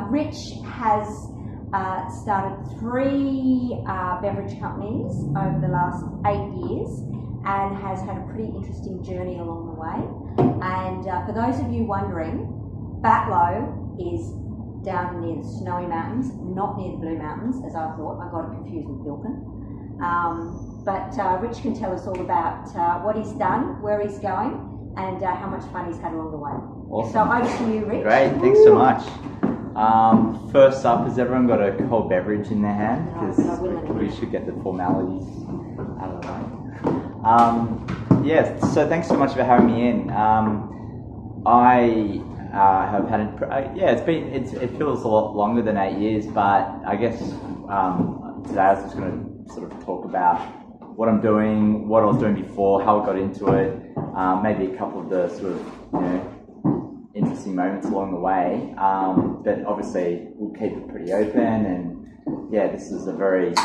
Rich has started 3 beverage companies over the last 8 years and has had a pretty interesting journey along the way. And for those of you wondering, Batlow is down near the Snowy Mountains, not near the Blue Mountains, as I thought. I got it confused with Bilpin. But Rich can tell us all about what he's done, where he's going, and how much fun he's had along the way. Awesome. So over to you, Rich. Great, thanks so much. First up, has everyone got a cold beverage in their hand? Because we should get the formalities out of the way. Yeah, so thanks so much for having me in. I have had it feels a lot longer than 8 years, but I guess today I was just going to sort of talk about what I'm doing, what I was doing before, how I got into it, maybe a couple of the sort of interesting moments along the way. But obviously we'll keep it pretty open, and yeah, this is a very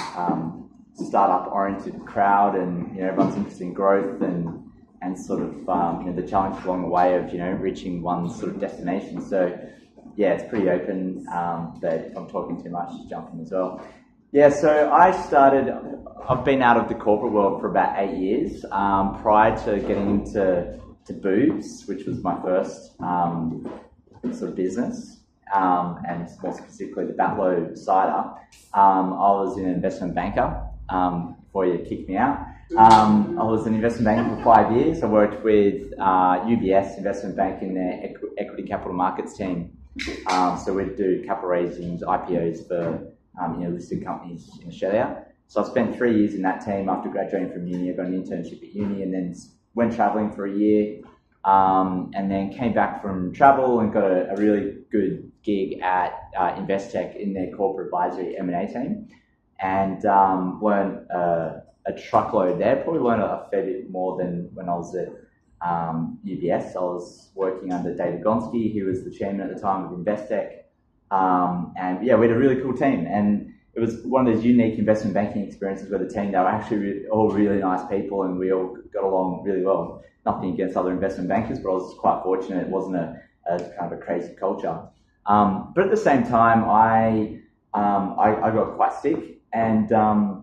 startup oriented crowd, and everyone's interested in growth and sort of the challenge along the way of reaching one sort of destination. So yeah, it's pretty open, but if I'm talking too much, just jump in as well. Yeah, so I've been out of the corporate world for about 8 years, prior to getting into Coombes, which was my first sort of business, and more specifically the Batlow cider. I was an investment banker before you kicked me out. I was an investment banker for 5 years. I worked with UBS investment bank in their equity capital markets team. So we'd do capital raisings, IPOs for listed companies in Australia. So I spent 3 years in that team after graduating from uni. I got an internship at uni, and then went travelling for a year, and then came back from travel and got a really good gig at Investec in their corporate advisory M&A team, and learned a truckload there. Probably learned a fair bit more than when I was at UBS. I was working under David Gonski, who was the chairman at the time of Investec, and yeah, we had a really cool team, and it was one of those unique investment banking experiences where the team, they were actually all really nice people, and we all got along really well. Nothing against other investment bankers, but I was quite fortunate. It wasn't a kind of a crazy culture. But at the same time, I got quite sick, and I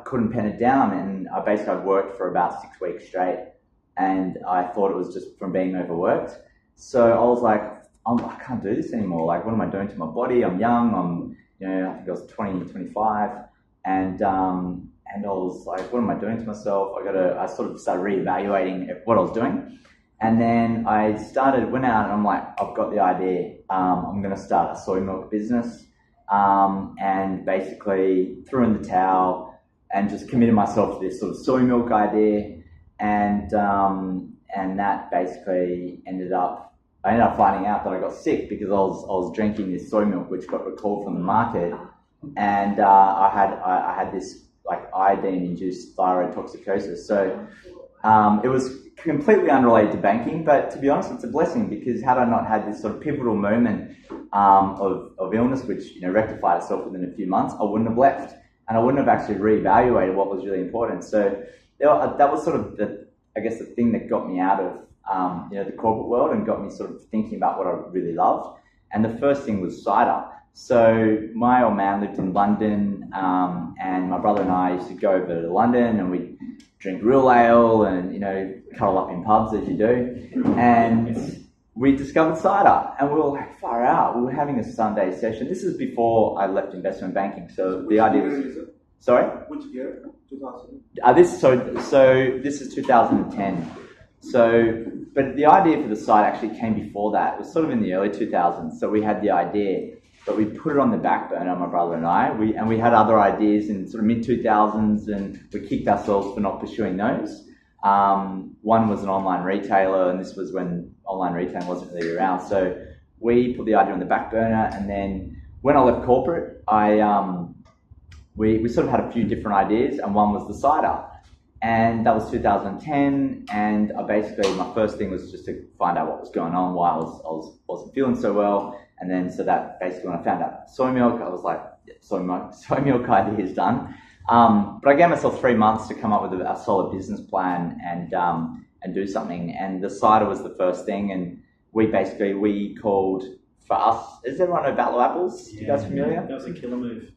couldn't pen it down, and I basically worked for about 6 weeks straight, and I thought it was just from being overworked. So I was like, I can't do this anymore. Like, what am I doing to my body? I'm young. I think I was 20, 25, and I was like, what am I doing to myself? I sort of started reevaluating what I was doing, and then I went out, and I'm like, I've got the idea. I'm going to start a soy milk business, and basically threw in the towel and just committed myself to this sort of soy milk idea, and that basically I ended up finding out that I got sick because I was drinking this soy milk, which got recalled from the market, and I had this like iodine-induced thyroid toxicosis. So it was completely unrelated to banking, but to be honest, it's a blessing, because had I not had this sort of pivotal moment of illness, which rectified itself within a few months, I wouldn't have left, and I wouldn't have actually reevaluated what was really important. So that was sort of the thing that got me out of the corporate world and got me sort of thinking about what I really loved. And the first thing was cider. So my old man lived in London, and my brother and I used to go over to London, and we'd drink real ale and cuddle up in pubs as you do. And we discovered cider, and we were like, far out. We were having a Sunday session. This is before I left investment banking. So the idea was, sorry? Which year? 2000? This is 2010. So, but the idea for the site actually came before that. It was sort of in the early 2000s. So we had the idea, but we put it on the back burner, my brother and I. We had other ideas in sort of mid-2000s, and we kicked ourselves for not pursuing those. One was an online retailer, and this was when online retailing wasn't really around. So we put the idea on the back burner, and then when I left corporate, we sort of had a few different ideas, and one was the cider. And that was 2010, and my first thing was just to find out what was going on, why I wasn't feeling so well. And then so that basically when I found out soy milk, I was like, yeah, soy milk idea is done. But I gave myself 3 months to come up with a solid business plan and do something. And the cider was the first thing, and we called for us, does everyone know Batlow apples? You guys familiar? That was a killer move.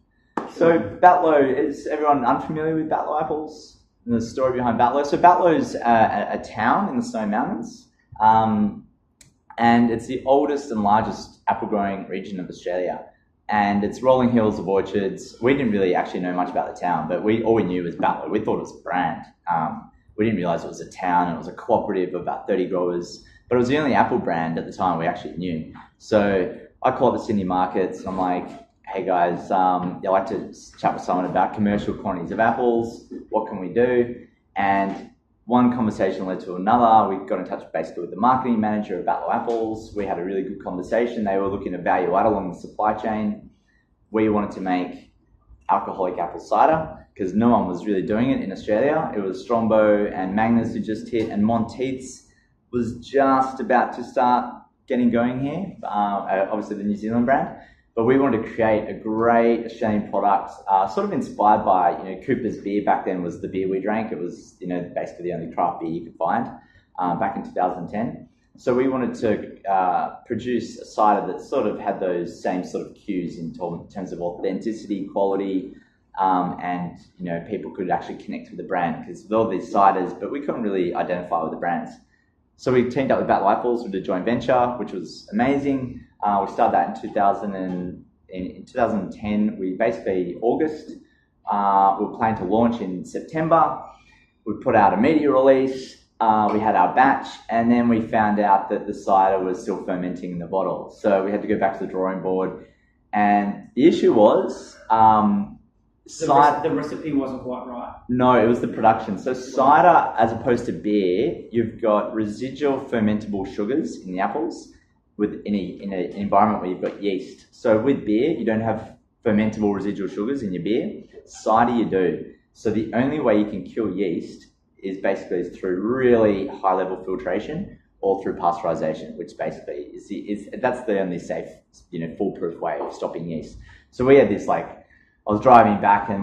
So Batlow, is everyone unfamiliar with Batlow apples and the story behind Batlow? So Batlow's a town in the Snowy Mountains, and it's the oldest and largest apple growing region of Australia. And it's rolling hills of orchards. We didn't really actually know much about the town, but all we knew was Batlow. We thought it was a brand. We didn't realize it was a town. It was a cooperative of about 30 growers, but it was the only apple brand at the time we actually knew. So I called the Sydney markets. And I'm like, hey guys, I'd like to chat with someone about commercial quantities of apples. What can we do? And one conversation led to another. We got in touch basically with the marketing manager of Batlow Apples. We had a really good conversation. They were looking at value add along the supply chain. We wanted to make alcoholic apple cider because no one was really doing it in Australia. It was Strongbow and Magnus who just hit, and Monteith's was just about to start getting going here. Obviously the New Zealand brand. But we wanted to create a great Australian product, sort of inspired by, Cooper's beer back then was the beer we drank. It was, basically the only craft beer you could find back in 2010. So we wanted to produce a cider that sort of had those same sort of cues in terms of authenticity, quality, and, people could actually connect with the brand because with all these ciders, but we couldn't really identify with the brands. So we teamed up with Batlow Apples with a joint venture, which was amazing. We started that in 2010. We basically, August, we were planning to launch in September. We put out a media release. We had our batch, and then we found out that the cider was still fermenting in the bottle. So we had to go back to the drawing board. And the issue was... The recipe wasn't quite right. No, it was the production. So cider, as opposed to beer, you've got residual fermentable sugars in the apples in an environment where you've got yeast. So with beer, you don't have fermentable residual sugars in your beer. Cider, you do. So the only way you can kill yeast is basically through really high-level filtration or through pasteurization, which basically that's the only safe, foolproof way of stopping yeast. So we had this I was driving back and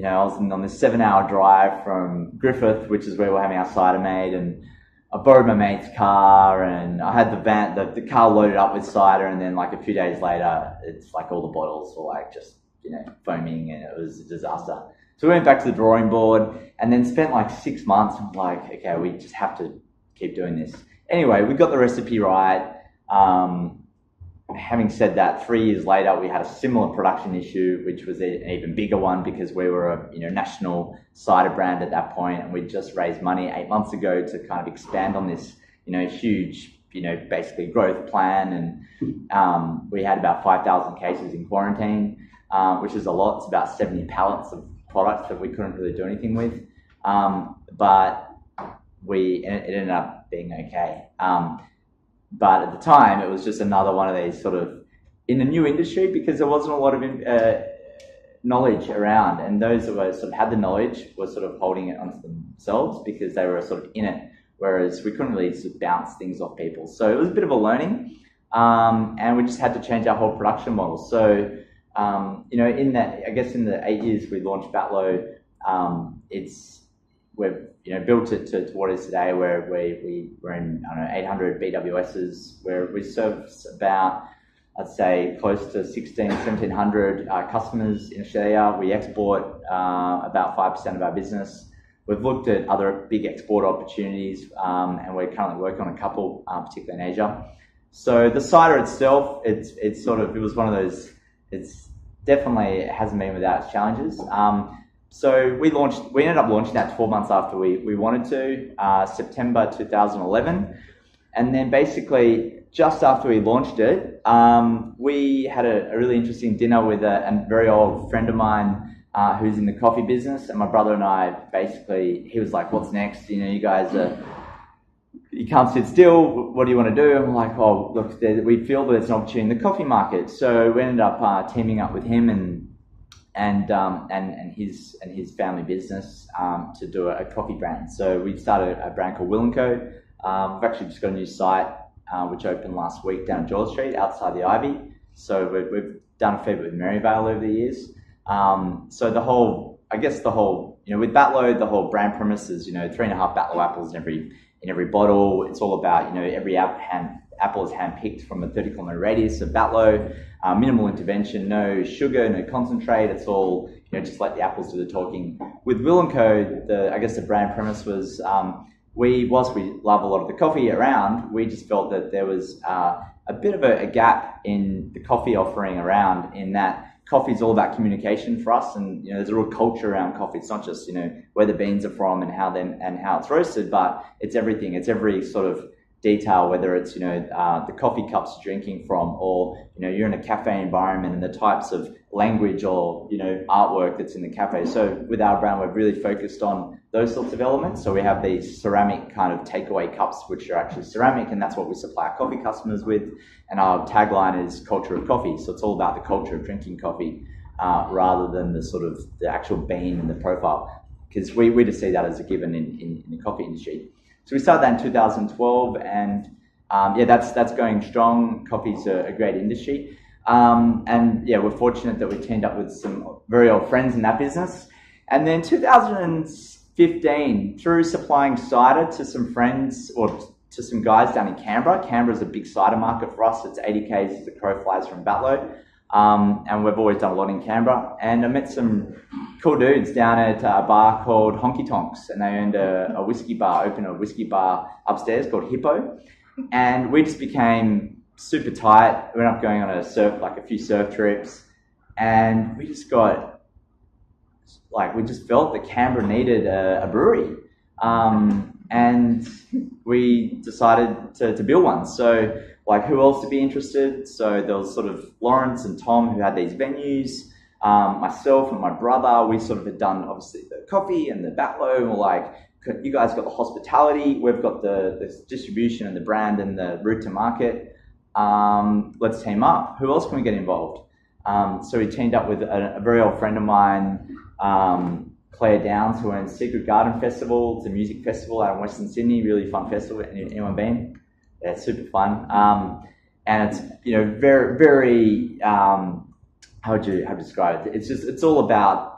I was on this 7-hour drive from Griffith, which is where we're having our cider made, and I borrowed my mate's car and I had the car loaded up with cider, and then a few days later, it's all the bottles were just, foaming, and it was a disaster. So we went back to the drawing board and then spent 6 months. I'm like, okay, we just have to keep doing this. Anyway, we got the recipe right. Having said that, 3 years later, we had a similar production issue, which was an even bigger one because we were a national cider brand at that point, and we just raised money 8 months ago to kind of expand on this, huge, basically growth plan. And we had about 5,000 cases in quarantine, which is a lot. It's about 70 pallets of products that we couldn't really do anything with, but it ended up being okay. But at the time, it was just another one of these sort of in the new industry because there wasn't a lot of knowledge around, and those that were sort of had the knowledge were sort of holding it onto themselves because they were sort of in it, whereas we couldn't really sort of bounce things off people. So it was a bit of a learning, and we just had to change our whole production model. So in the 8 years we launched Batlow, we've built it to what it is today, where we're in 800 BWSs, where we serve about, I'd say, close to 1,700 customers in Australia. We export about 5% of our business. We've looked at other big export opportunities, and we're currently working on a couple, particularly in Asia. So the cider itself, it was one of those. It hasn't been without its challenges. So we ended up launching that 12 months after we wanted to, September 2011. And then basically just after we launched it, we had a really interesting dinner with a very old friend of mine who's in the coffee business. And my brother and I, basically, he was like, what's next? You guys you can't sit still. What do you want to do? I'm like, oh, look, we feel that there's an opportunity in the coffee market. So we ended up teaming up with him and his family business to do a coffee brand. So we started a brand called Will & Co. We've actually just got a new site which opened last week down George Street outside the Ivy. So we've done a fair bit with Maryvale over the years. So with Batlow, the whole brand premise is 3.5 Batlow apples in every bottle. It's all about every apple is hand-picked from a 30-kilometre radius of Batlow. Minimal intervention, no sugar, no concentrate. It's all, just let the apples do the talking. With Will & Co, I guess the brand premise was, whilst we love a lot of the coffee around, we just felt that there was a bit of a gap in the coffee offering around, in that coffee is all about communication for us, and there's a real culture around coffee. It's not just where the beans are from and how it's roasted, but it's everything. It's every sort of detail, whether it's the coffee cups you're drinking from, or you're in a cafe environment and the types of language or artwork that's in the cafe. So with our brand, we're really focused on those sorts of elements. So we have these ceramic kind of takeaway cups, which are actually ceramic, and that's what we supply our coffee customers with. And our tagline is culture of coffee. So it's all about the culture of drinking coffee rather than the actual bean and the profile, because we just see that as a given in the coffee industry. So we started that in 2012, and that's going strong. Coffee's a great industry. We're fortunate that we teamed up with some very old friends in that business. And then 2015, through supplying cider to some friends, or to some guys down in Canberra. Canberra's a big cider market for us. It's 80 k's as the crow flies from Batlow. And we've always done a lot in Canberra. And I met some cool dudes down at a bar called Honky Tonks, and they opened a whiskey bar upstairs called Hippo. And we just became super tight. We ended up going on a few surf trips, and we just felt that Canberra needed a brewery. And we decided to build one. So who else to be interested? So there was sort of Lawrence and Tom who had these venues. Myself and my brother, we sort of had done obviously the coffee and the Batlow, and we're like, you guys got the hospitality, we've got the distribution and the brand and the route to market. Let's team up. Who else can we get involved? So we teamed up with a very old friend of mine, Claire Downs, who owns Secret Garden Festival. It's a music festival out in Western Sydney, really fun festival. Anyone been? Yeah, it's super fun. And it's, very, very, how would you describe it? It's all about,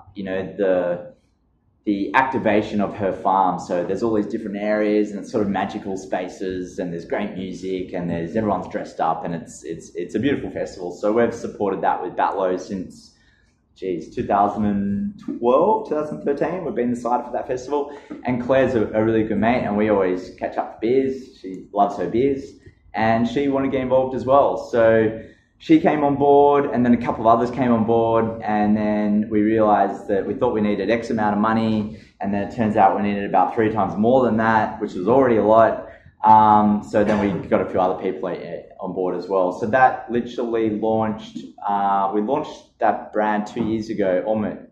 the activation of her farm. So there's all these different areas, and it's sort of magical spaces, and there's great music, and everyone's dressed up, and it's a beautiful festival. So we've supported that with Batlow since 2012, 2013. We've been the side for that festival, and Claire's a really good mate, and we always catch up for beers. She loves her beers, and she wanted to get involved as well. So she came on board, and then a couple of others came on board, and then we realized that we thought we needed X amount of money, and then it turns out we needed about 3 times more than that, which was already a lot. So then we got a few other people on board as well. So that literally launched, we launched that brand 2 years ago, almost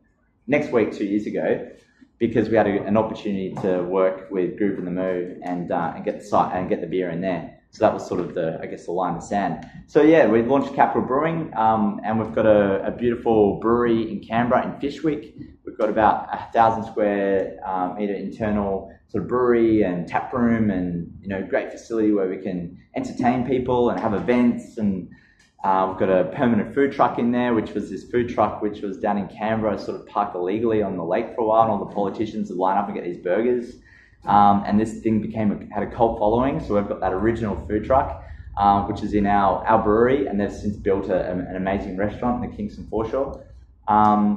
next week 2 years ago, because we had an opportunity to work with Groove in the Moo and get the site and get the beer in there. So that was sort of the line in the sand. So yeah, we launched Capital Brewing, and we've got a beautiful brewery in Canberra in Fishwick. We've got about 1,000 square metre internal sort of brewery and tap room, and great facility where we can entertain people and have events. And we've got a permanent food truck in there, which was this food truck which was down in Canberra, sort of parked illegally on the lake for a while, and all the politicians would line up and get these burgers. And this thing had a cult following, so we've got that original food truck, which is in our brewery, and they've since built an amazing restaurant in the Kingston Foreshore.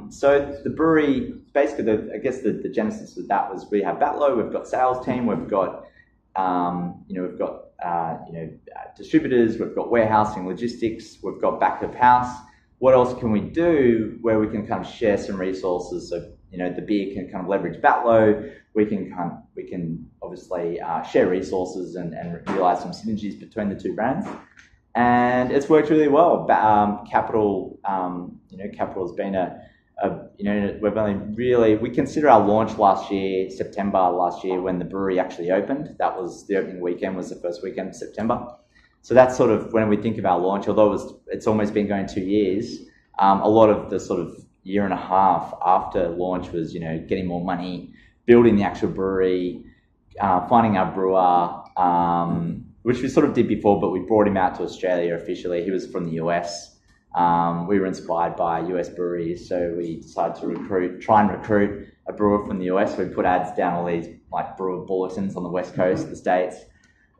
So the brewery, basically, the genesis of that was we have Batlow, we've got sales team, we've got distributors, we've got warehousing, logistics, we've got back of house. What else can we do where we can kind of share some resources? So the beer can kind of leverage Batlow. We can obviously share resources and realize some synergies between the two brands, and it's worked really well. Capital has been we consider our launch September last year, when the brewery actually opened. That was the opening weekend, was the first weekend of September. So that's sort of when we think of our launch, although it's almost been going 2 years. A lot of the sort of year and a half after launch was, getting more money, building the actual brewery, finding our brewer, which we sort of did before, but we brought him out to Australia officially. He was from the US. We were inspired by US breweries, so we decided to try and recruit a brewer from the US. We put ads down all these brewer bulletins on the west coast of the States.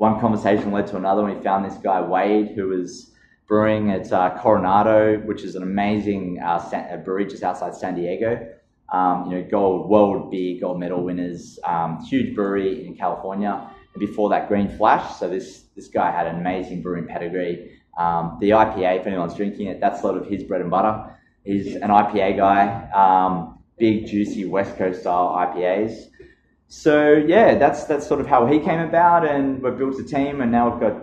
one conversation led to another, and we found this guy Wade who was brewing at Coronado, which is an amazing brewery just outside San Diego. World beer gold medal winners, huge brewery in California. And before that, Green Flash. So this guy had an amazing brewing pedigree. The IPA, if anyone's drinking it, that's sort of his bread and butter. He's an IPA guy, big, juicy West Coast style IPAs. So yeah, that's sort of how he came about, and we've built a team, and now we've got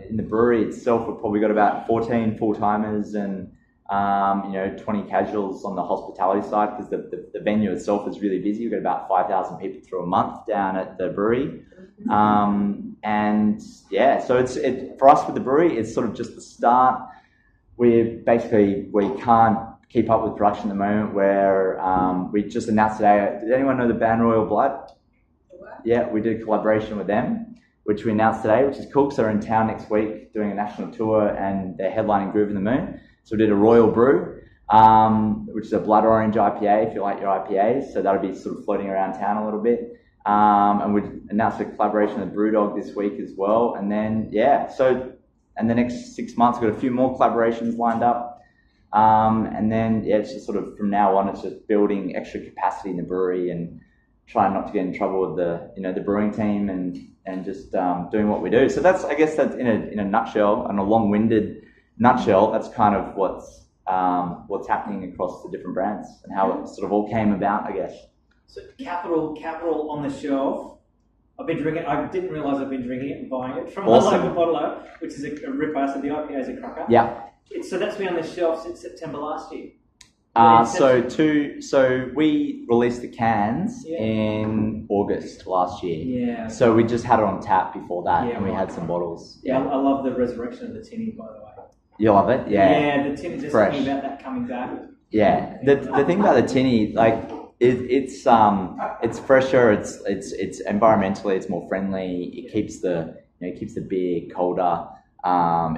in the brewery itself, we've probably got about 14 full-timers and 20 casuals on the hospitality side, because the venue itself is really busy. We've got about 5,000 people through a month down at the brewery. And yeah, so it's for us with the brewery, it's sort of just the start. We can't keep up with production at the moment, where we just announced today. Did anyone know the band Royal Blood? Yeah, we did a collaboration with them, which we announced today, which is cool, because they're in town next week doing a national tour, and they're headlining Groove in the Moon. So we did a Royal Brew, which is a blood orange IPA, if you like your IPAs. So that'll be sort of floating around town a little bit. And we announced a collaboration with Brewdog this week as well. And then, and the next 6 months, we've got a few more collaborations lined up. And then, it's just sort of from now on, it's just building extra capacity in the brewery and trying not to get in trouble with the brewing team and just doing what we do. So that's, I guess that's in a nutshell, and a long-winded nutshell, that's kind of what's happening across the different brands and how it sort of all came about, I guess. So Capital on the shelf. I've been drinking. I didn't realise I've been drinking it and buying it from Awesome. the local bottler, which is a ripper. So the IPA is a cracker. Yeah. So that's been on the shelf since September last year. So we released the cans in August last year. Yeah. So we just had it on tap before that, Yeah, and we right. had some bottles. Yeah, I love the resurrection of the tinny, by the way. You love it? Yeah. Yeah, the tinny, just Fresh. thinking about that coming back. Yeah. The thing about the tinny, like it's fresher. It's environmentally, it's more friendly. It keeps the beer colder.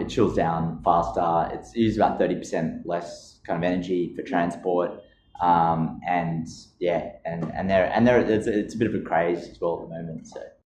It chills down faster. It's used about 30% less kind of energy for transport. It's a bit of a craze as well at the moment. So.